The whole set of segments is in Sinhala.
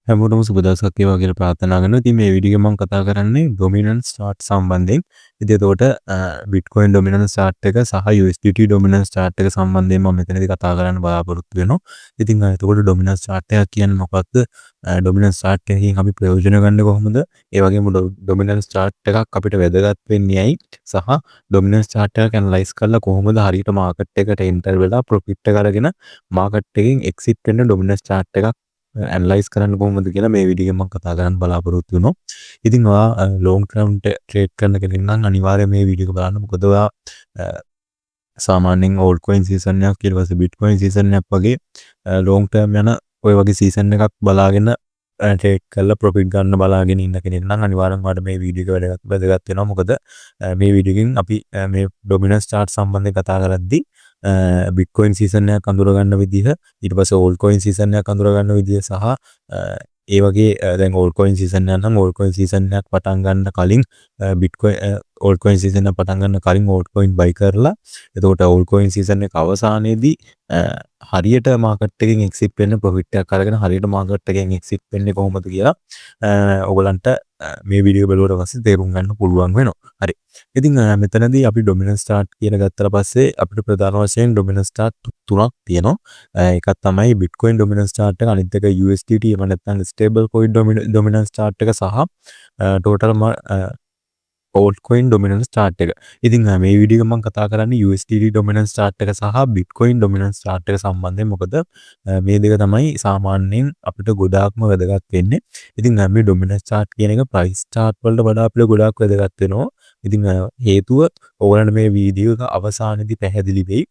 හැමෝටම සුබ දවසක් වේවා කියලා ප්‍රාර්ථනා කරනවා. ඉතින් මේ වීඩියෝ එකේ මම කතා කරන්නේ ඩොමිනන්ස් චාර්ට් සම්බන්ධයෙන්. ඉතින් එතකොට Bitcoin ඩොමිනන්ස් චාර්ට් එක සහ USDT ඩොමිනන්ස් චාර්ට් එක සම්බන්ධයෙන් මම මෙතනදී කතා කරන්න බලාපොරොත්තු වෙනවා. ඉතින් එතකොට ඩොමිනන්ස් චාර්ට් එකක් කියන්නේ මොකක්ද? ඩොමිනන්ස් චාර්ට් එකකින් අපි ප්‍රයෝජන ගන්න කොහොමද? ඒ වගේම ඩොමිනන්ස් චාර්ට් එකක් අපිට වැදගත් වෙන්නේ ඇයි? සහ ඩොමිනන්ස් චාර්ට් එකක් ඇනලයිස් කරලා කොහොමද හරියට මාකට් එකට එන්ටර් වෙලා ප්‍රොෆිට් එක අරගෙන මාකට් එකෙන් එක්සිට් වෙන්න ඩොමිනන්ස් චාර්ට් එකක් ඇනලයිස් කරන්න කොහොමද කියලා මේ වීඩියෝ එකෙන් මම කතා කරන්න බලාපොරොත්තු වෙනවා. ඉතින් ඔයා ලොන්ග් ටර්ම් ට්‍රේඩ් කරන කෙනෙක් නම් අනිවාර්යයෙන් මේ වීඩියෝ එක බලන්න. මොකද ඔයා සාමාන්‍යයෙන් ඕල්ඩ් කොයින් සීසන් එකක් ඊට පස්සේ බිට්කොයින් සීසන් එකක් වගේ ලොන්ග් ටර්ම් යන ඔය වගේ සීසන් එකක් බලාගෙන ට්‍රේඩ් කරලා ප්‍රොෆිට් ගන්න බලාගෙන ඉන්න කෙනෙක් නම් අනිවාර්යෙන්ම ඔයාලට මේ වීඩියෝ එක වැදගත් වෙනවා. මොකද මේ වීඩියෝ එකෙන් අපි මේ ඩොමිනන්ස් චාර්ට් සම්බන්ධයෙන් කතා කරද්දී බිට්කොයින් සීසන් එකක් අඳුර ගන්න විදිහ, ඊට පස්සේ ඕල්ඩ් කොයින් සීසන් එකක් අඳුර ගන්න විදිහ සහ ඒ වගේ දැන් ඕල්ඩ් කොයින් සීසන් එකක් නම් ඕල්ඩ් කොයින් සීසන් එකක් පටන් ගන්න කලින් බිට්කොයින් ඕල්ඩ් කොයින් සීසන් එක පටන් ගන්න කලින් ඕල්ඩ් කොයින් බයි කරලා එතකොට ඕල්ඩ් කොයින් සීසන් එක අවසානයේදී හරියට මාකට් එකෙන් එක්සිට් වෙන්න ප්‍රොෆිට් එකක් අරගෙන හරියට මාකට් එකෙන් එක්සිට් වෙන්නේ කොහොමද කියලා ඔයගලන්ට මේ වීඩියෝ බලුවට පස්සේ තේරුම් ගන්න පුළුවන් වෙනවා. හරි. ඉතින් මෙතනදී අපි ඩොමිනන්ස් චාර්ට් කියලා ගත්තට පස්සේ අපිට ප්‍රධාන වශයෙන් ඩොමිනන්ස් චාර්ට් තුනක් තියෙනවා. එකක් තමයි Bitcoin ඩොමිනන්ස් චාර්ට් එක, අනිත් එක USDT එහෙම නැත්නම් ස්ටේබල් කොයින් ඩොමිනන්ස් චාර්ට් එක සහ total old coin dominance chart එක. ඉතින් මේ වීඩියෝ එක මම කතා කරන්නේ USDT ඩොමිනන්ස් චාර්ට් එක සහ Bitcoin ඩොමිනන්ස් චාර්ට් එක සම්බන්ධයෙන්. මොකද මේ දෙක තමයි සාමාන්‍යයෙන් අපිට ගොඩාක්ම වැදගත් වෙන්නේ. ඉතින් මේ ඩොමිනන්ස් චාර්ට් කියන එක ප්‍රයිස් චාර්ට් වලට වඩා අපිට ගොඩාක් වැදගත් වෙනවා. ඉතින් හේතුව ඕගලන්ට මේ වීඩියෝ එක අවසානයේදී පැහැදිලි වෙයි.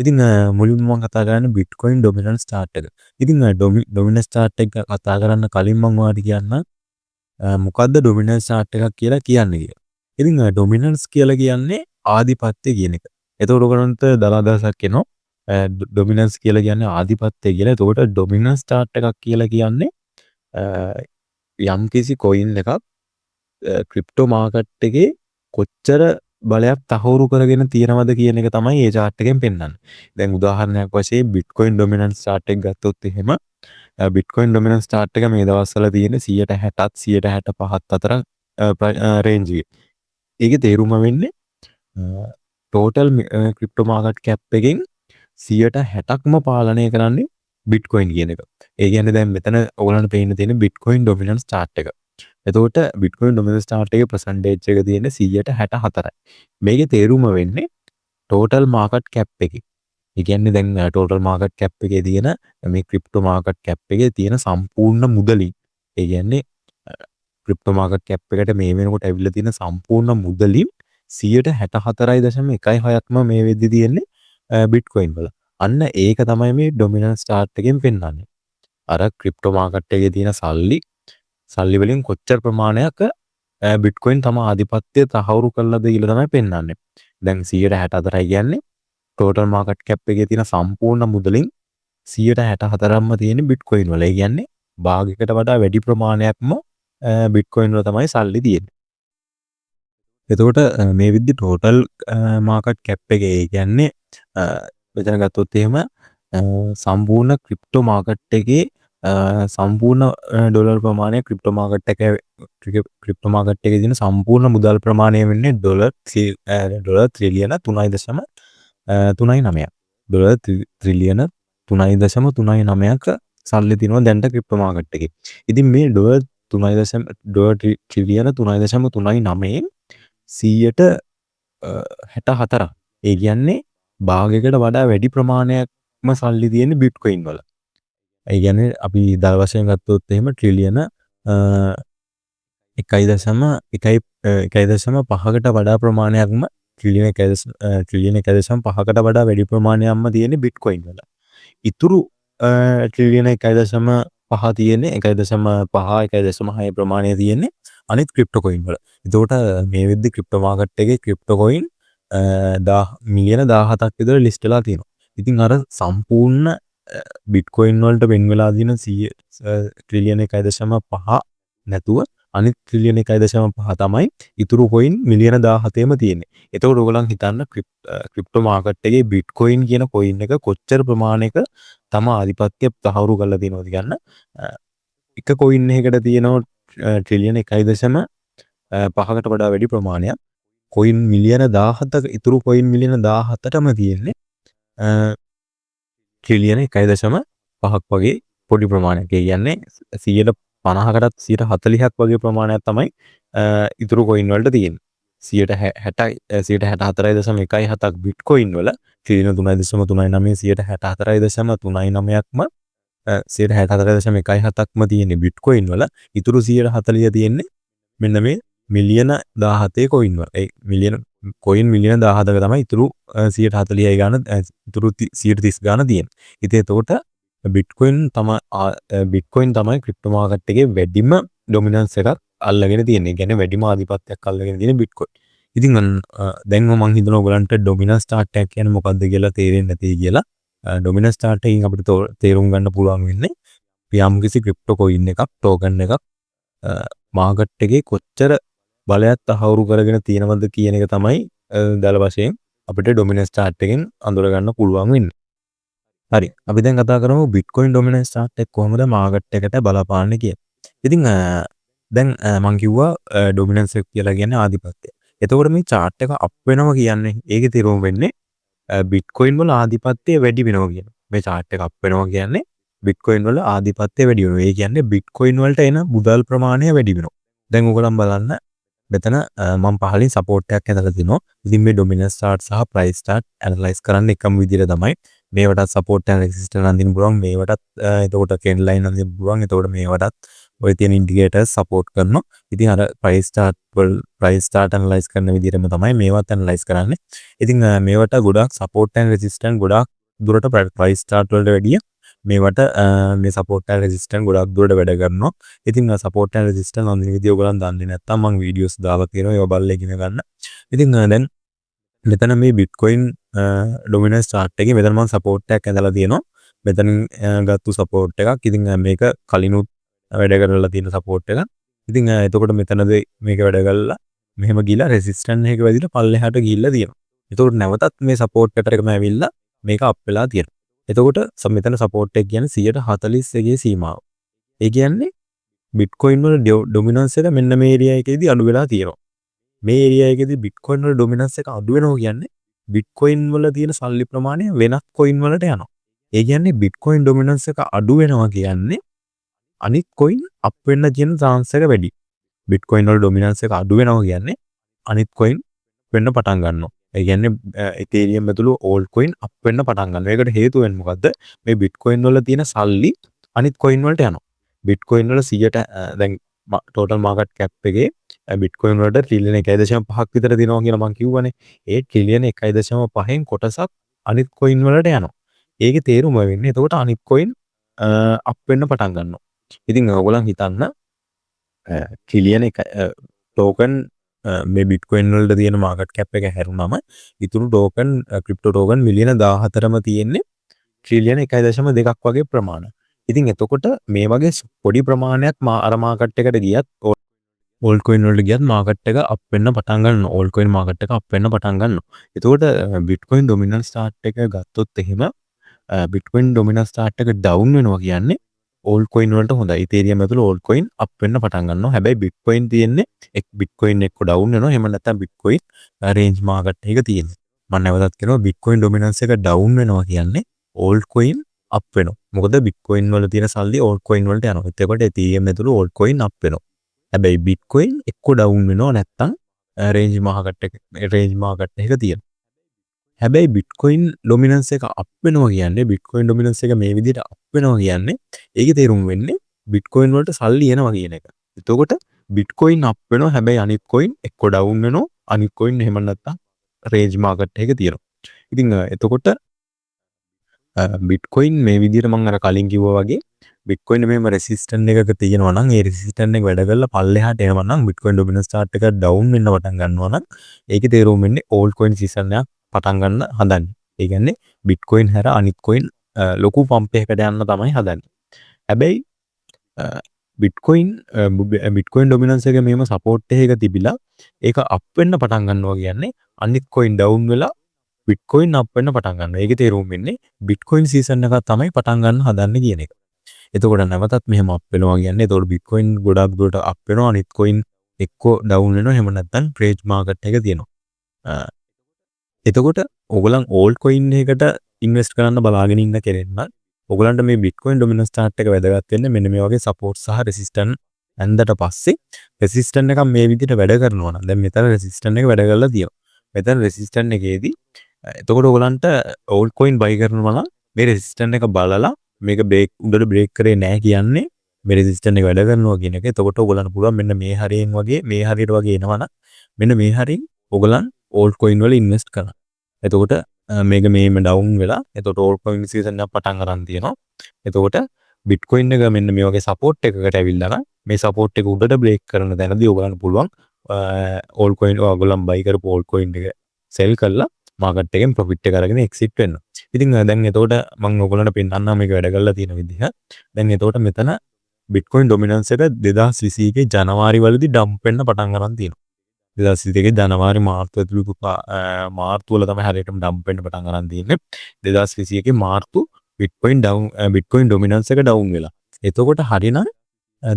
ඉතින් මුලින්ම මම කතා කරන්නේ Bitcoin ඩොමිනන්ස් චාර්ට් එක. ඉතින් ඩොමිනන්ස් චාර්ට් එක කතා කරන්න කලින් මම ඔයාලට කියන්න මොකද්ද ඩොමිනන්ස් චාර්ට් එකක් කියලා කියන්නේ කියලා. ඉතින් ඩොමිනන්ස් කියලා කියන්නේ ආධිපත්‍ය කියන එක. එතකොට ඔයගලන්ට දලාදසක් එනවා. ඩොමිනන්ස් කියලා කියන්නේ ආධිපත්‍ය කියලා. එතකොට ඩොමිනන්ස් චාර්ට් එකක් කියලා කියන්නේ යම්කිසි කොයින් එකක් ක්‍රිප්ටෝ මාකට් එකේ කොච්චර බලයක් තහවුරු කරගෙන තියෙනවද කියන එක තමයි මේ chart එකෙන් පෙන්වන්නේ. දැන් උදාහරණයක් වශයෙන් Bitcoin dominance chart එක ගත්තොත් එහෙම Bitcoin dominance chart එක මේ දවස්වල තියෙන 160ත් 165ත් අතර රේන්ජ් එකේ. ඒකේ තේරුම වෙන්නේ total crypto market cap එකෙන් 160ක්ම පාලනය කරන්නේ Bitcoin කියන එක. ඒ කියන්නේ දැන් මෙතන ඔයගලන්ට පේන්න තියෙන Bitcoin dominance chart එක. එතකොට Bitcoin dominance chart එකේ percentage එක තියෙන්නේ 164යි. මේකේ තේරුම වෙන්නේ total market cap එකේ. ඒ කියන්නේ දැන් total market cap එකේ තියෙන මේ crypto market cap එකේ තියෙන සම්පූර්ණ මුදලින්, ඒ කියන්නේ crypto market cap එකට මේ වෙනකොට ඇවිල්ලා තියෙන සම්පූර්ණ මුදලින් 164.16ක්ම මේ වෙද්දි තියෙන්නේ Bitcoin වල. අන්න ඒක තමයි මේ dominance chart එකෙන් පෙන්වන්නේ. අර crypto market එකේ තියෙන සල්ලි වලින් කොච්චර ප්‍රමාණයක් Bitcoin තම ආධිපත්‍යය තහවුරු කරලාද කියලා තමයි පෙන්වන්නේ. දැන් 164යි කියන්නේ total market cap එකේ තියෙන සම්පූර්ණ මුදලින් 164ක්ම තියෙන Bitcoin වල. ඒ කියන්නේ භාගයකට වඩා වැඩි ප්‍රමාණයක්ම Bitcoin වල තමයි සල්ලි තියෙන්නේ. එතකොට මේ විදිහට total market cap එකේ ඒ කියන්නේ මෙතන ගත්තොත් එහෙම සම්පූර්ණ ක්‍රිප්ටෝ මාකට් එකේ සම්පූර්ණ ඩොලර් ප්‍රමාණය ක්‍රිප්ටෝ මාකට් එකේ තියෙන සම්පූර්ණ මුදල් ප්‍රමාණය වෙන්නේ ඩොලර් ත්‍රිලියන 3.39ක්. ඩොලර් ත්‍රිලියන 3.39ක සල්ලි තියෙනවා දැන්ට ක්‍රිප්ටෝ මාකට් එකේ. ඉතින් මේ ඩොලර් ත්‍රිලියන 3.39න් 164ක්. ඒ කියන්නේ භාගයකට වඩා වැඩි ප්‍රමාණයක්ම සල්ලි තියෙන Bitcoin වල. ඒ කියන්නේ අපි දල වශයෙන් ගත්තොත් එහෙම ට්‍රිලියන 1.5කට වඩා ප්‍රමාණයක්ම ට්‍රිලියන 1.5කට වඩා වැඩි ප්‍රමාණයක්ම තියෙන Bitcoin වල. ඉතුරු ට්‍රිලියන 1.5 තියෙන්නේ 1.6 ප්‍රමාණය තියෙන්නේ අනිත් ක්‍රිප්ටෝ කොයින් වල. එතකොට මේ වෙද්දි ක්‍රිප්ටෝ මාකට් එකේ ක්‍රිප්ටෝ කොයින් මිලියන 17ක් විතර ලිස්ට් වෙලා තියෙනවා. ඉතින් අර සම්පූර්ණ Bitcoin වලට වෙන් වෙලා තියෙන 100 ට්‍රිලියන 1.5 නැතුව අනිත් ට්‍රිලියන 1.5 තමයි ඉතුරු කොයින් මිලියන 17ෙම තියෙන්නේ. එතකොට ඔයගොල්ලන් හිතන්න ක්‍රිප්ටෝ මාකට් එකේ Bitcoin කියන කොයින් එක කොච්චර ප්‍රමාණයක තම ආධිපත්‍ය තහවුරු කරලා තියෙනවද කියන්න. එක කොයින් එකකට තියෙනවා ට්‍රිලියන 1.5කට වඩා වැඩි ප්‍රමාණයක්. කොයින් මිලියන 17ක ඉතුරු කොයින් මිලියන 17ටම තියෙන්නේ ට්‍රිලියන 1.5ක් වගේ පොඩි ප්‍රමාණයක්. ඒ කියන්නේ 50කටත් 140ක් වගේ ප්‍රමාණයක් තමයි ඉතුරු කොයින් වලට තියෙන්නේ. 64.17ක් බිට්කොයින් වල ට්‍රිලියන 3.39 64.39ක්ම 64.17ක්ම තියෙන්නේ බිට්කොයින් වල. ඉතුරු 140 තියෙන්නේ මෙන්න මේ මිලියන 17 කොයින් වල. ඒ මිලියන කොයින් මිලියන 17ක තමයි ඉතුරු 140යි ගාන ඉතුරු 130 ගාන තියෙන්නේ. ඉතින් එතකොට බිට්කොයින් තමයි ක්‍රිප්ටෝ මාකට් එකේ වැඩිම ඩොමිනන්ස් එකක් අල්ලගෙන තියෙන්නේ. කියන්නේ වැඩිම ආධිපත්‍යයක් අල්ලගෙන තියෙන බිට්කොයින්. ඉතින් දැන් මම හිතනවා ඔයගලන්ට ඩොමිනන්ස් චාර්ට් එකක් කියන්නේ මොකක්ද කියලා තේරෙන්නේ නැති කියලා. ඩොමිනන්ස් චාර්ට් එකකින් අපිට තේරුම් ගන්න පුළුවන් වෙන්නේ යම්කිසි ක්‍රිප්ටෝ කොයින් එකක් ටෝකන් එකක් මාකට් එකේ කොච්චර බලයක් තහවුරු කරගෙන තියෙනවද කියන එක තමයි දල වශයෙන් අපිට ඩොමිනන්ස් චාර්ට් එකෙන් අඳුර ගන්න පුළුවන් වෙන්නේ. හරි. අපි දැන් කතා කරමු බිට්කොයින් ඩොමිනන්ස් චාර්ට් එක කොහොමද මාකට් එකට බලපාන්නේ කියලා. ඉතින් දැන් මම කිව්වා ඩොමිනන්ස් එක කියලා කියන්නේ ආධිපත්‍යය. එතකොට මේ chart එක අප් වෙනවා කියන්නේ ඒකේ තේරුම වෙන්නේ බිට්කොයින් වල ආධිපත්‍යය වැඩි වෙනවා කියන. මේ chart එක අප් වෙනවා කියන්නේ බිට්කොයින් වල ආධිපත්‍යය වැඩි වෙනවා. ඒ කියන්නේ බිට්කොයින් වලට එන මුදල් ප්‍රමාණය වැඩි වෙනවා. දැන් ඔයගොල්ලන් බලන්න මෙතන මම පහලින් සපෝට් එකක් ඇඳලා තිනවා. ඉතින් මේ ඩොමිනන්ස් chart සහ ප්‍රයිස් chart ඇනලයිස් කරන්න එකම විදිහට තමයි. මේවටත් සපෝට් ඇන්ඩ් රෙසිස්ටන්ස් අඳින්න පුළුවන්. මේවටත් එතකොට ට්‍රෙන්ඩ් ලයින් අඳින්න පුළුවන්. එතකොට මේවටත් ඔය තියෙන ඉන්ඩිකේටර්ස් සපෝට් කරනවා. ඉතින් අර ප්‍රයිස් chart ඇනලයිස් කරන විදිහටම තමයි මේවත් ඇනලයිස් කරන්නේ. ඉතින් මේවට ගොඩක් සපෝට් ඇන්ඩ් රෙසිස්ටන්ස් ගොඩක් දුරට ප්‍රයිස් chart වලට වැඩිය මේවට මේ සපෝට් ඇන්ඩ් රෙසිස්ටන්ස් ගොඩක් දුරට වැඩ කරනවා. ඉතින් සපෝට් ඇන්ඩ් රෙසිස්ටන්ස් අඳින විදිය ඔයගොල්ලන් දන්නේ නැත්නම් මම වීඩියෝස් දාලා තියෙනවා. ඒවා බලලා ඉගෙන ගන්න. ඉතින් දැන් මෙතන මේ බිට්කොයින් ඩොමිනන්ස් chart එකේ මෙතන මම සපෝට් එකක් ඇඳලා තියෙනවා. මෙතන ගත්තු සපෝට් එකක්. ඉතින් මේක කලිනුත් වැඩ කරලා තියෙන සපෝට් එකක්. ඉතින් එතකොට මෙතනද මේක වැඩ කරලා මෙහෙම ගිහලා රෙසිස්ටන්ස් එක වැදිලා පල්ලෙහාට ගිහිල්ලා තියෙනවා. එතකොට නැවතත් මේ සපෝට් එකටම ඇවිල්ලා මේක අප් වෙලා තියෙනවා. එතකොට මෙතන සපෝට් එක කියන්නේ 141 සීමාව. ඒ කියන්නේ බිට්කොයින් වල ඩොමිනන්ස් එක මෙන්න මේ ඒරියා එකේදී අඩු වෙලා තියෙනවා. මේ ඒරියා එකේදී බිට්කොයින් වල ඩොමිනන්ස් එක අඩු වෙනවා කියන්නේ බිට්කොයින් වල තියෙන සල්ලි ප්‍රමාණය වෙනත් කොයින් වලට යනවා. ඒ කියන්නේ බිට්කොයින් ඩොමිනන්ස් එක අඩු වෙනවා කියන්නේ අනිත් කොයින් අප් වෙන්න තියෙන chance එක වැඩි. බිට්කොයින් වල ඩොමිනන්ස් එක අඩු වෙනවා කියන්නේ අනිත් කොයින් වෙන්න පටන් ගන්නවා. ඒ කියන්නේ ඉතේරියම් ඇතුළු ඕල්ඩ් කොයින් අප් වෙන්න පටන් ගන්නවා. ඒකට හේතුව වෙන්නේ මොකද්ද? මේ බිට්කොයින් වල තියෙන සල්ලි අනිත් කොයින් වලට යනවා. බිට්කොයින් වල 100ට දැන් ටෝටල් මාකට් කැප් එකේ බිට්කොයින් වලට ට්‍රිලියන 1.5ක් විතර දෙනවා කියලා මම කිව්වනේ. ඒ ට්‍රිලියන 1.5න් කොටසක් අනිත් කොයින් වලට යනවා. ඒකේ තේරුම වෙන්නේ එතකොට අනිත් කොයින් අප් වෙන්න පටන් ගන්නවා. ඉතින් ඔයගොල්ලන් හිතන්න ට්‍රිලියන ටෝකන් මේ බිට්කොයින් වලට තියෙන මාකට් කැප් එක හැරුණාම ඉතුරු ටෝකන් ක්‍රිප්ටෝ ටෝකන් මිලියන 14ම තියෙන්නේ ට්‍රිලියන 1.2ක් වගේ ප්‍රමාණයක්. ඉතින් එතකොට මේ වගේ පොඩි ප්‍රමාණයක් අර මාකට් එකට ගියත් ඕල්ඩ් කොයින් වලට ගියත් මාකට් එක අප් වෙන්න පටන් ගන්නවා. ඕල්ඩ් කොයින් මාකට් එක අප් වෙන්න පටන් ගන්නවා. එතකොට බිට්කොයින් ඩොමිනන්ස් chart එක ගත්තොත් එහෙම බිට්කොයින් ඩොමිනන්ස් chart එක ඩවුන් වෙනවා කියන්නේ ඕල්ඩ් කොයින් වලට හොඳයි. ඉතේරියම් ඇතුළේ ඕල්ඩ් කොයින් අප් වෙන්න පටන් ගන්නවා. හැබැයි බිට්කොයින් තියෙන්නේ බිට්කොයින් එක්ක ඩවුන් වෙනවා. එහෙම නැත්නම් බිට්කොයින් රේන්ජ් මාකට් එක තියෙන්නේ. මම නැවතත් කියනවා බිට්කොයින් ඩොමිනන්ස් එක ඩවුන් වෙනවා කියන්නේ ඕල්ඩ් කොයින් අප් වෙනවා. මොකද බිට්කොයින් වල තියෙන සල්ලි ඕල්ඩ් කොයින් වලට යනවා. එතකොට ඉතේරියම් ඇතුළේ ඕල්ඩ් කොයින් අප් වෙනවා. හැබැයි බිට්කොයින් එක්ක ඩවුන් වෙනවා නැත්නම් රේන්ජ් මාකට් එක තියෙනවා. හැබැයි බිට්කොයින් ඩොමිනන්ස් එක අප් වෙනවා කියන්නේ බිට්කොයින් ඩොමිනන්ස් එක මේ විදිහට අප් වෙනවා කියන්නේ ඒකේ තේරුම වෙන්නේ බිට්කොයින් වලට සල්ලි එනවා කියන එක. එතකොට බිට්කොයින් අප් වෙනවා හැබැයි අනිත් කොයින් එක්ක ඩවුන් වෙනවා අනිත් කොයින් එහෙම නැත්නම් රේන්ජ් මාකට් එකේ තියෙනවා. ඉතින් එතකොට බිට්කොයින් මේ විදිහට මම අර කලින් කිව්වා වගේ බිට්කොයින් මේම රෙසිස්ටන්ස් එකක තියෙනවා නම් ඒ රෙසිස්ටන්ස් එක වැඩ කරලා පල්ලෙහාට එනවා නම් බිට්කොයින් ඩොමිනන්ස් chart එක ඩවුන් වෙන්න පටන් ගන්නවා නම් ඒකේ තේරුම වෙන්නේ ඕල්ඩ් කොයින් සීසන් එකක් පටන් ගන්න හදන්නේ. ඒ කියන්නේ බිට්කොයින් හැර අනිත් කොයින් ලොකු පම්ප් එකකට යන්න තමයි හදන්නේ. හැබැයි බිට්කොයින් ඩොමිනන්ස් එක මේම සපෝට් එකක තිබිලා ඒක අප් වෙන්න පටන් ගන්නවා කියන්නේ අනිත් කොයින් ඩවුන් වෙලා බිට්කොයින් අප් වෙන්න පටන් ගන්නවා. ඒකේ තේරුම වෙන්නේ බිට්කොයින් සීසන් එකක් තමයි පටන් ගන්න හදන්නේ කියන එක. එතකොට නැවතත් මෙහෙම අප් වෙනවා කියන්නේ එතකොට Bitcoin ගොඩක් දුරට අප් වෙනවා අනිත් coin එක්කෝ ඩවුන් වෙනවා එහෙම නැත්නම් ට්‍රේඩ් මාකට් එක තියෙනවා. එතකොට ඔයගොල්ලන් ඕල්ඩ් කොයින් එකකට ඉන්වෙස්ට් කරන්න බලාගෙන ඉන්න කෙනෙක් නම් ඔයගොල්ලන්ට මේ Bitcoin dominance chart එක වැදගත් වෙන්නේ මෙන්න මේ වගේ support සහ resistance ඇන්දට පස්සේ resistance එකක් මේ විදිහට වැඩ කරනවා නම් දැන් මෙතන resistance එක වැඩ කරලා තියෙනවා. මෙතන resistance එකේදී එතකොට ඔයගොල්ලන්ට ඕල්ඩ් කොයින් buy කරනවා නම් මේ resistance එක බලලා මේක බ්‍රේක් උඩට බ්‍රේක් කරේ නැහැ කියන්නේ මේ resistance එක වැඩ කරනවා කියන එක. එතකොට ඔයගොල්ලන්ට පුළුවන් මෙන්න මේ හරියෙන් වගේ මේ හරියට වගේ එනවා නම් මෙන්න මේ හරියෙන් ඔයගොල්ලන් ඕල්ඩ් කොයින් වල ඉන්වෙස්ට් කරන්න. එතකොට මේක මේම ඩවුන් වෙලා එතකොට ඕල්ඩ් කොයින් සීසන් එක පටන් ගන්න තියෙනවා. එතකොට Bitcoin එක මෙන්න මේ වගේ සපෝට් එකකට ඇවිල්ලා නම් මේ සපෝට් එක උඩට බ්‍රේක් කරන තැනදී ඔයගොල්ලන්ට පුළුවන් ඕල්ඩ් කොයින් ඔයගොල්ලන් බයි කරපු ඕල්ඩ් කොයින් එක සෙල් කරලා මාකට් එකෙන් ප්‍රොෆිට් එක අරගෙන එක්සිට් වෙන්න. ඉතින් දැන් එතකොට මම ඔයගොල්ලන්ට පෙන්නන්නම් මේක වැඩ කරලා තියෙන විදිහ. දැන් එතකොට මෙතන Bitcoin dominance එක 2021 ජනවාරි වලදී ඩම්ප් වෙන්න පටන් ගන්න තියෙනවා. 2021 ජනවාරි මාර්තු ඇතුළු මාර්තු වල තමයි හරියටම ඩම්ප් වෙන්න පටන් ගන්න තියෙන්නේ. 2021 මාර්තු Bitcoin dominance එක ඩවුන් වෙලා. එතකොට හරියනම්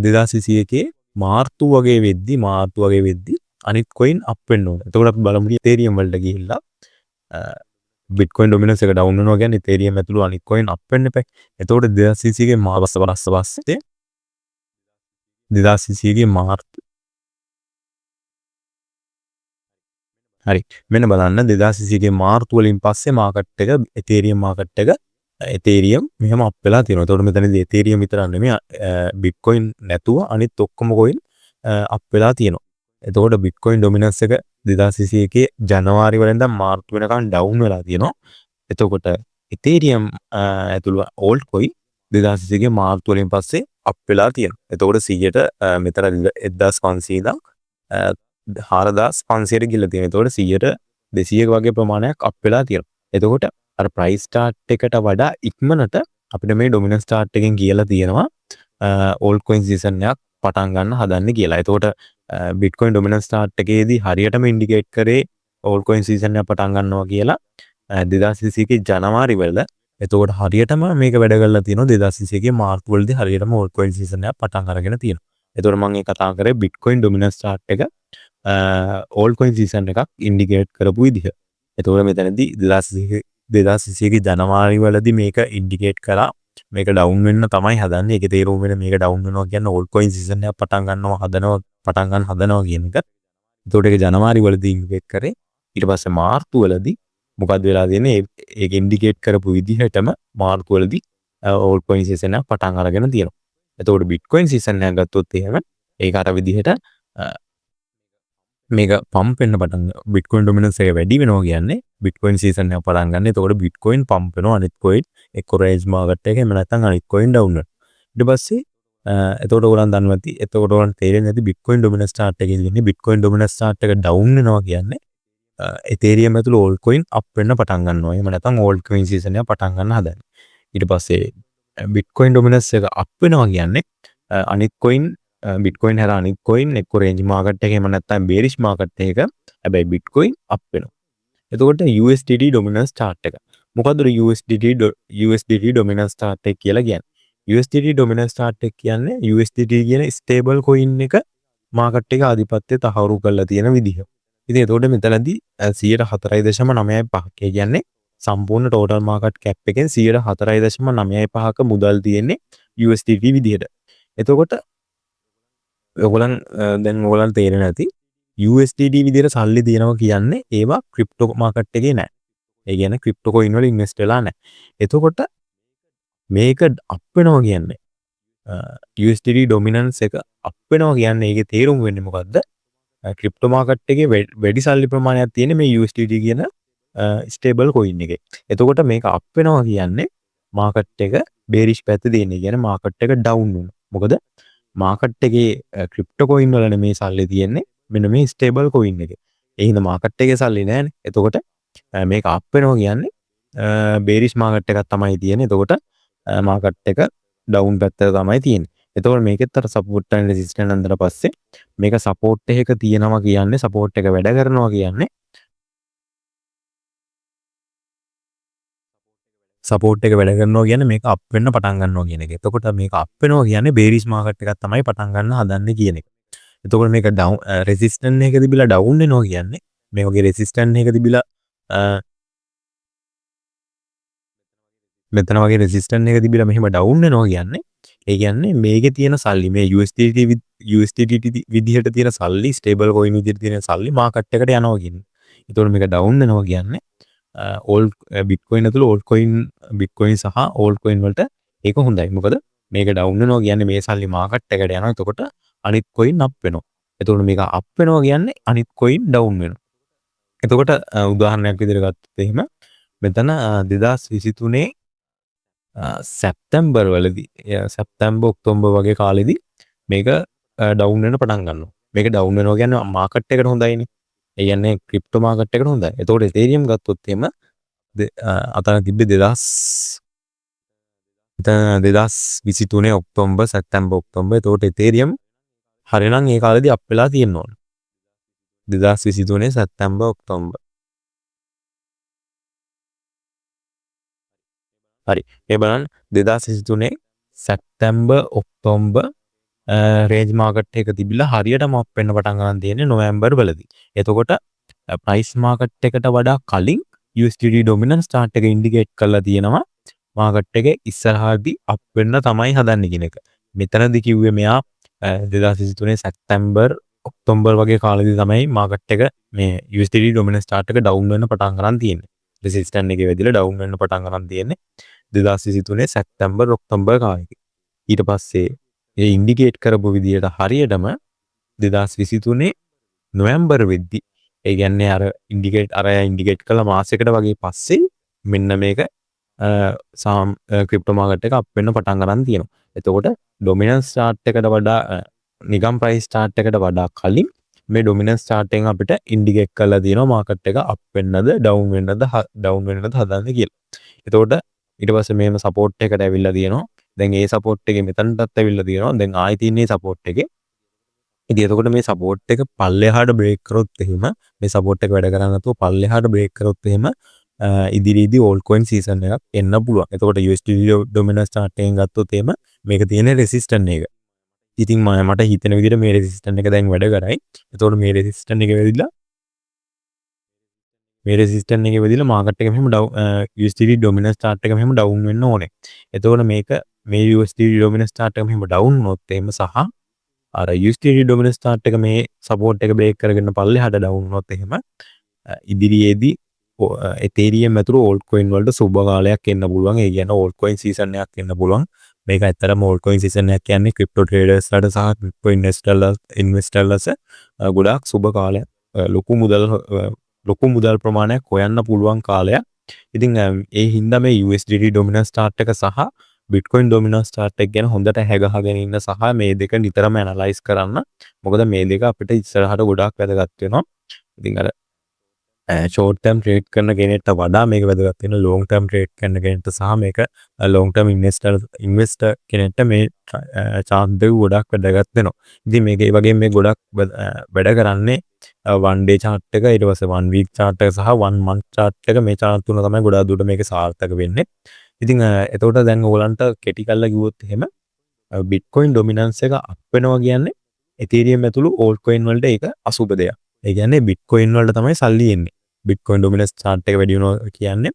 2021 මාර්තු වගේ වෙද්දි අනිත් coin up වෙන්න ඕන. එතකොට අපි බලමු Ethereum වලට ගිහිල්ලා Bitcoin dominance එක ඩවුන් වෙනවා කියන්නේ Ethereum ඇතුළු අනිත් coin up වෙන්න එපා. එතකොට 2021 මාර්තු 2021 මාර්තු හරි මෙන්න බලන්න 2021 මාර්තු වලින් පස්සේ මාකට් එක Ethereum මාකට් එක Ethereum මෙහෙම අප් වෙලා තියෙනවා. එතකොට මෙතනදී Ethereum විතරක් නෙමෙයි Bitcoin නැතුව අනිත් ඔක්කොම coin අප් වෙලා තියෙනවා. එතකොට Bitcoin dominance එක 2021 ජනවාරි වලින් ඉඳන් මාර්තු වෙනකන් ඩවුන් වෙලා තියෙනවා. එතකොට Ethereum ඇතුළු old coin 2021 මාර්තු වලින් පස්සේ අප් වෙලා තියෙනවා. එතකොට 100ට මෙතන 1500 ඉඳන් 4500ට ගිහලා තියෙනවා. එතකොට 100ට 200ක වගේ ප්‍රමාණයක් අප් වෙලා තියෙනවා. එතකොට අර ප්‍රයිස් chart එකට වඩා ඉක්මනට අපිට මේ dominance chart එකෙන් කියලා තියෙනවා old coin season එකක් පටන් ගන්න හදන්නේ කියලා. එතකොට Bitcoin dominance chart එකේදී හරියටම ඉන්ඩිකේට් කරේ old coin season එක පටන් ගන්නවා කියලා 2021 ජනවාරි වල. එතකොට හරියටම මේක වැඩ කරලා තියෙනවා 2021 මාර්තු වලදී හරියටම old coin season එක පටන් අරගෙන තියෙනවා. එතකොට මම මේ කතා කරේ Bitcoin dominance chart එක old coin season එකක් ඉන්ඩිකේට් කරපු විදිහ. එතකොට මෙතනදී 2021 ජනවාරි වලදී මේක ඉන්ඩිකේට් කරා මේක ඩවුන් වෙන්න තමයි හදන්නේ. ඒකේ තේරුම වෙන මේක ඩවුන් වෙනවා කියන්නේ old coin season එක පටන් ගන්න හදනවා කියන එක. එතකොට ඒක ජනවාරි වලදී ඉන්ඩිකේට් කරේ. ඊට පස්සේ මාර්තු වලදී මොකද වෙලා තියෙන්නේ? ඒක ඉන්ඩිකේට් කරපු විදිහටම මාර්තු වලදී old coin season එක පටන් අරගෙන තියෙනවා. එතකොට Bitcoin season එක ගත්තොත් එහෙම ඒක අර විදිහට මේක පම්ප් වෙන්න පටන් Bitcoin dominance එක වැඩි වෙනවා කියන්නේ Bitcoin season එක පටන් ගන්න. එතකොට Bitcoin පම්ප් වෙනවා අනිත් coin එක්ක රේන්ජ් මාකට් එකේ එහෙම නැත්නම් අනිත් coin down වෙනවා. ඊට පස්සේ එතකොට ඔයගොල්ලන් දන්නවා ඇති. එතකොට ඔයගොල්ලන් තේරෙන්නේ නැති Bitcoin dominance chart එකේ ඉන්නේ Bitcoin dominance chart එක down වෙනවා කියන්නේ Ethereum ඇතුළු old coin up වෙන්න පටන් ගන්නවා. එහෙම නැත්නම් old coin season එක පටන් ගන්න හදන්නේ. ඊට පස්සේ Bitcoin dominance එක up වෙනවා කියන්නේ අනිත් coin Bitcoin හැර අනිත් coin එක්ක range market එක එහෙම නැත්නම් bearish market එක හැබැයි Bitcoin up වෙනවා. එතකොට USDT dominance chart එක. මොකද්ද USDT dominance chart එක කියලා කියන්නේ? USDT dominance chart එක කියන්නේ USDT කියන stable coin එක market එක ආධිපත්‍යය තහවුරු කරලා තියෙන විදිහ. ඉතින් එතකොට මෙතනදී 104.95 කියන්නේ සම්පූර්ණ total market cap එකෙන් 104.95ක මුදල් තියෙන්නේ USDT විදිහට. එතකොට ඔයගොල්ලන් දැන් ඔයගොල්ලන් තේරෙන්නේ නැති USDT විදිහට සල්ලි දිනනවා කියන්නේ ඒවා ක්‍රිප්ටෝ මාකට් එකේ නැහැ. ඒ කියන්නේ ක්‍රිප්ටෝ කොයින් වල ඉන්වෙස්ට් වෙලා නැහැ. එතකොට මේක අප් වෙනවා කියන්නේ USDT dominance එක අප් වෙනවා කියන්නේ ඒකේ තේරුම වෙන්නේ මොකද්ද? ක්‍රිප්ටෝ මාකට් එකේ වැඩි සල්ලි ප්‍රමාණයක් තියෙන මේ USDT කියන ස්ටේබල් කොයින් එකේ. එතකොට මේක අප් වෙනවා කියන්නේ මාකට් එක බේරිෂ් පැත්තේ තියෙන. කියන්නේ මාකට් එක ඩවුන් වෙනවා. මොකද මාකට් එකේ ක්‍රිප්ටෝ කොයින් වල නෙමේ සල්ලි තියෙන්නේ මෙන්න මේ ස්ටේබල් කොයින් එකේ. ඒ හින්දා මාකට් එකේ සල්ලි නැහැනේ. එතකොට මේක අප් වෙනවා කියන්නේ බේරිෂ් මාකට් එකක් තමයි තියෙන්නේ. එතකොට මාකට් එක ඩවුන් පැත්තට තමයි තියෙන්නේ. එතකොට මේකෙත් අර සපෝට් and රෙසිස්ටන්ස් අතර පස්සේ මේක සපෝට් එකක තියෙනවා කියන්නේ සපෝට් එක වැඩ කරනවා කියන්නේ සපෝට් එක වැඩ කරනවා කියන්නේ මේක අප් වෙන්න පටන් ගන්නවා කියන එක. එතකොට මේක අප් වෙනවා කියන්නේ බේරිස් මාකට් එකක් තමයි පටන් ගන්න හදන්නේ කියන එක. එතකොට මේක ඩවුන් රෙසිස්ටන්ට් එක තිබිලා ඩවුන් වෙනවා කියන්නේ මේ වගේ රෙසිස්ටන්ට් එක තිබිලා මෙතන වගේ රෙසිස්ටන්ට් එක තිබිලා මෙහෙම ඩවුන් වෙනවා කියන්නේ ඒ කියන්නේ මේකේ තියෙන සල්ලි මේ USDT විදිහට තියෙන සල්ලි ස්ටේබල් කොයින් විදිහට තියෙන සල්ලි මාකට් එකට යනවා කියන්නේ. එතකොට මේක ඩවුන් වෙනවා කියන්නේ ඕල් බිට්කොයින් ඇතුළේ බිට්කොයින් සහ ඕල් කොයින් වලට ඒක හොඳයි. මොකද මේක ඩවුන් වෙනවා කියන්නේ මේ සල්ලි මාකට් එකට යනවා. එතකොට අනිත් කොයින් අප් වෙනවා. එතකොට මේක අප් වෙනවා කියන්නේ අනිත් කොයින් ඩවුන් වෙනවා. එතකොට උදාහරණයක් විදිහට ගත්තොත් එහෙම මෙතන 2023 සැප්තැම්බර් වලදී සැප්තැම්බර් ඔක්තෝබර් වගේ කාලෙදී මේක ඩවුන් වෙන්න පටන් ගන්නවා. මේක ඩවුන් වෙනවා කියන්නේ මාකට් එකට හොඳයිනේ. ඒ කියන්නේ ක්‍රිප්ටෝ මාකට් එකට හොඳයි. එතකොට එතේරියම් ගත්තොත් එහෙම අතන තිබ්බේ 2023 ඔක්තෝබර් සැප්තැම්බර් ඔක්තෝබර්. එතකොට එතේරියම් හරිනම් ඒ කාලෙදී අප් වෙලා තියෙනවා. 2023 සැප්තැම්බර් ඔක්තෝබර්. හරි. මේ බලන්න 2023 සැප්තැම්බර් ඔක්තෝබර් රේන්ජ් මාකට් එක තිබිලා හරියටම අප් වෙන්න පටන් ගන්න තියෙන්නේ නොවැම්බර් වලදී. එතකොට ප්‍රයිස් මාකට් එකට වඩා කලින් USDT ඩොමිනන්ස් chart එක ඉන්ඩිකේට් කරලා තියෙනවා මාකට් එක ඉස්සරහදී අප් වෙන්න තමයි හදන්නේ කියන එක. මෙතනදී කිව්වේ මෙයා 2023 සැප්තැම්බර් ඔක්තෝබර් වගේ කාලෙදී තමයි මාකට් එක මේ USDT ඩොමිනන්ස් chart එක ඩවුන් වෙන්න පටන් ගන්න තියෙන්නේ. රෙසිස්ටන්ට් එකේ වැදිලා ඩවුන් වෙන්න පටන් ගන්න තියෙන්නේ 2023 සැප්තැම්බර් ඔක්තෝබර් කාලෙදී. ඊට පස්සේ ඒ ඉන්ඩිකේට් කරපු විදියට හරියටම 2023 නොවැම්බර් වෙද්දී ඒ කියන්නේ අර ඉන්ඩිකේට් කළ මාසයකට වගේ පස්සේ මෙන්න මේක ක්‍රිප්ටෝ මාකට් එක අප් වෙන්න පටන් ගන්න තියෙනවා. එතකොට ඩොමිනන්ස් chart එකට වඩා නිකම් ප්‍රයිස් chart එකට වඩා කලින් මේ ඩොමිනන්ස් chart එකෙන් අපිට ඉන්ඩිකේට් කරලා තියෙනවා මාකට් එක අප් වෙන්නද ඩවුන් වෙන්නද හදන්නේ කියලා. එතකොට ඊට පස්සේ මේම සපෝට් එකට ඇවිල්ලා තියෙනවා. දැන් ඒ සපෝට් එකේ මෙතනටත් ඇවිල්ලා තියෙනවා. දැන් ආයෙ තියෙන්නේ සපෝට් එකේ. ඉතින් එතකොට මේ සපෝට් එක පල්ලෙහාට බ්‍රේක් කරොත් එහෙම මේ සපෝට් එක වැඩ කරන්නේ නැතුව පල්ලෙහාට බ්‍රේක් කරොත් එහෙම ඉදිරියේදී ඕල් කොයින් සීසන් එකක් එන්න පුළුවන්. එතකොට USDT ඩොමිනන්ස් chart එකෙන් ගත්තොත් එහෙම මේක තියෙන රෙසිස්ටන්ට් එක. ඉතින් මට හිතෙන විදිහට මේ රෙසිස්ටන්ට් එක දැන් වැඩ කරයි. එතකොට මේ රෙසිස්ටන්ට් එක වෙදිලා මාකට් එක මෙහෙම USDT ඩොමිනන්ස් chart එක මෙහෙම ඩවුන් වෙන්න ඕනේ. එතකොට මේ USDT ඩොමිනන්ස් chart එක මෙහෙම ඩවුන් වුණොත් එහෙම සහ අර USDT ඩොමිනන්ස් chart එක මේ සපෝට් එක බ්‍රේක් කරගෙන පල්ලෙහාට ඩවුන් වුණොත් එහෙම ඉදිරියේදී එතේරියම් ඇතුළු ඕල්ට් කොයින් වලට සුබ කාලයක් එන්න පුළුවන්. ඒ කියන්නේ ඕල්ට් කොයින් සීසන් එකක් එන්න පුළුවන්. මේක ඇත්තටම ඕල්ට් කොයින් සීසන් එකක් කියන්නේ ක්‍රිප්ටෝ ට්‍රේඩර්ස්ලාට සහ ක්‍රිප්ටෝ ඉන්වෙස්ටර්ලස් ගොඩාක් සුබ කාලයක්. ලොකු මුදල් ප්‍රමාණයක් හොයන්න පුළුවන් කාලයක්. ඉතින් ඒ හින්දා මේ USDT ඩොමිනන්ස් chart එක සහ Bitcoin ඩොමිනන්ස් chart එක ගැන හොඳට හැගහගෙන ඉන්න සහ මේ දෙක නිතරම ඇනලයිස් කරන්න. මොකද මේ දෙක අපිට ඉස්සරහට ගොඩාක් වැදගත් වෙනවා. ඉතින් අර ෂෝට් ටර්ම් ට්‍රේඩ් කරන කෙනෙක්ට වඩා මේක වැදගත් වෙන ලොන්ග් ටර්ම් ට්‍රේඩ් කරන කෙනෙක්ට සහ මේක ලොන්ග් ටර්ම් ඉන්වෙස්ටර් කෙනෙක්ට මේ chart දෙක ගොඩාක් වැදගත් වෙනවා. ඉතින් මේක ඒ වගේම මේ ගොඩක් වැඩ කරන්නේ one day chart එක ඊට පස්සේ one week chart එක සහ one month chart එක මේ chart තුන තමයි ගොඩාක් දුරට මේක සාර්ථක වෙන්නේ. ඉතින් එතකොට දැන් ඕගලන්ට කෙටි කරලා කිව්වොත් එහෙම Bitcoin ඩොමිනන්ස් එක අප් වෙනවා කියන්නේ Ethereum ඇතුළු altcoin වලට ඒක අසුබ දෙයක්. ඒ කියන්නේ Bitcoin වලට තමයි සල්ලි එන්නේ. Bitcoin ඩොමිනන්ස් chart එක වැඩි වෙනවා කියන්නේ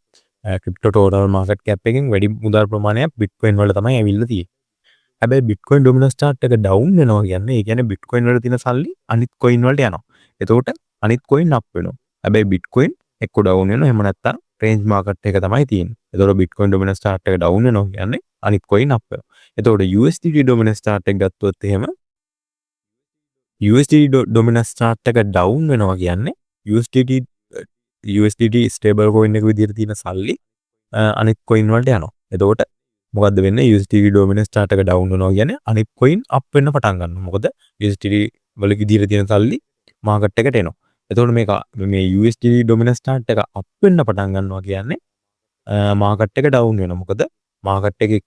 crypto total market cap එකෙන් වැඩි මුදල් ප්‍රමාණයක් Bitcoin වලට තමයි ඇවිල්ලා තියෙන්නේ. හැබැයි Bitcoin ඩොමිනන්ස් chart එක ඩවුන් වෙනවා කියන්නේ ඒ කියන්නේ Bitcoin වල තියෙන සල්ලි අනිත් coin වලට යනවා. එතකොට අනිත් coin අප් වෙනවා. හැබැයි Bitcoin එක්ක ඩවුන් වෙනවා එහෙම නැත්නම් රේන්ජ් මාකට් එක තමයි තියෙන්නේ. එතකොට Bitcoin ඩොමිනන්ස් chart එක ඩවුන් වෙනවා කියන්නේ අනිත් coin අප් වෙනවා. එතකොට USDT ඩොමිනන්ස් chart එක ගත්තොත් එහෙම USDT ඩොමිනන්ස් chart එක ඩවුන් වෙනවා කියන්නේ USDT ස්ටේබල් coin එක විදිහට තියෙන සල්ලි අනිත් coin වලට යනවා. එතකොට මොකද්ද වෙන්නේ? USDT ඩොමිනන්ස් chart එක ඩවුන් වෙනවා කියන්නේ අනිත් coin අප් වෙන්න පටන් ගන්නවා. මොකද USDT වල විදිහට තියෙන සල්ලි මාකට් එකට එනවා. එතකොට මේ USDT ඩොමිනන්ස් chart එක අප් වෙන්න පටන් ගන්නවා කියන්නේ මාකට් එක ඩවුන් වෙනවා. මොකද මාකට් එකේ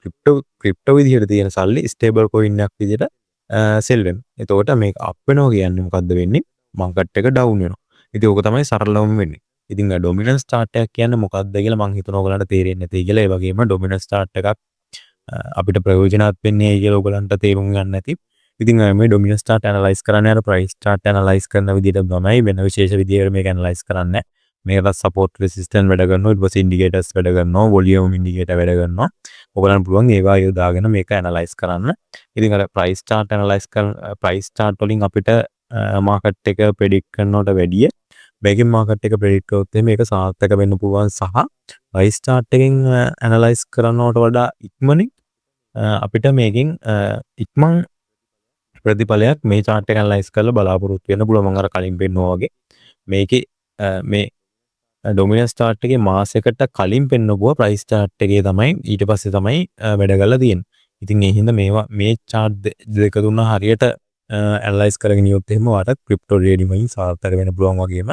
ක්‍රිප්ටෝ විදිහට තියෙන සල්ලි ස්ටේබල් coin එකක් විදිහට සෙල් වෙනවා. එතකොට මේක අප් වෙනවා කියන්නේ මොකද්ද වෙන්නේ? මාකට් එක ඩවුන් වෙනවා. ඉතින් ඕක තමයි සරලවම වෙන්නේ. ඉතින් ඩොමිනන්ස් chart එකක් කියන්නේ මොකක්ද කියලා මම හිතනවා ඔයගලන්ට තේරෙන්නේ නැති කියලා. ඒ වගේම ඩොමිනන්ස් chart එකක් අපිට ප්‍රයෝජනවත් වෙන්නේ කියලා ඔයගලන්ට තේරුම් ගන්න නැති. ඉතින් මේ ඩොමිනන්ස් chart ඇනලයිස් කරන්නේ අර ප්‍රයිස් chart ඇනලයිස් කරන විදිහට තමයි වෙන විශේෂ විදිහකට මේක ඇනලයිස් කරන්නේ. මේකට සපෝට් රෙසිස්ටන්ට් වැඩ කරනවා, ඊට පස්සේ ඉන්ඩිකේටර්ස් වැඩ කරනවා, වොලියුම් ඉන්ඩිකේටර් වැඩ කරනවා. ඔයගලන්ට පුළුවන් ඒවා යොදාගෙන මේක ඇනලයිස් කරන්න. ඉතින් අර ප්‍රයිස් chart ඇනලයිස් කරන ප්‍රයිස් chart වලින් අපිට මාකට් එක ප්‍රෙඩික්ට් කරනවට වැඩිය මේකෙන් මාකට් එක ප්‍රෙඩික්ට් කරොත් මේක සාර්ථක වෙන්න පුළුවන් සහ ප්‍රයිස් chart එකෙන් ඇනලයිස් කරනවට වඩා ඉක්මනින් අපිට මේකෙන් ඉක්මන් ප්‍රතිඵලයක් මේ chart එක ඇනලයිස් කරලා බලාපොරොත්තු වෙන්න පුළුවන්. මම අර කලින් පෙන්නුවා වගේ මේකේ මේ ඩොමිනන්ස් chart එකේ මාසයකට කලින් පෙන්නපුවා ප්‍රයිස් chart එකේ තමයි ඊට පස්සේ තමයි වැඩ කරලා තියෙන්නේ. ඉතින් ඒ හින්දා මේවා මේ chart දෙක තුන හරියට ඇනලයිස් කරගෙන ඉයොත් එහෙම ඔයාලට ක්‍රිප්ටෝ ට්‍රේඩින් වලින් සාර්ථක වෙන්න පුළුවන් වගේම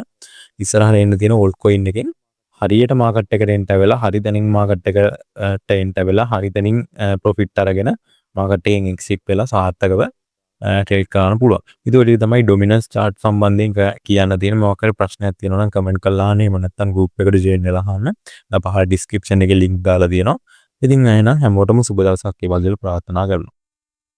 ඉස්සරහට එන්න තියෙන ඕල්ට් කොයින් එකෙන් හරියට මාකට් එකට එන්ට වෙලා හරි තැනින් මාකට් එකට එන්ට වෙලා හරි තැනින් ප්‍රොෆිට් අරගෙන මාකට් එකෙන් එක්සිට් වෙලා සාර්ථකව ට්‍රේඩ් කරන්න පුළුවන්. ඒක ඔය තමයි ඩොමිනන්ස් chart සම්බන්ධයෙන් කියන්න තියෙන මොකක් හරි ප්‍රශ්නයක් තියෙනවා නම් කමෙන්ට් කරලා අහන්න. එහෙම නැත්නම් group එකට join වෙලා අහන්න. පහළ description එකේ link දාලා තියෙනවා. ඉතින් එහෙනම් හැමෝටම සුබ දවසක් වේවා කියලා ප්‍රාර්ථනා කරනවා.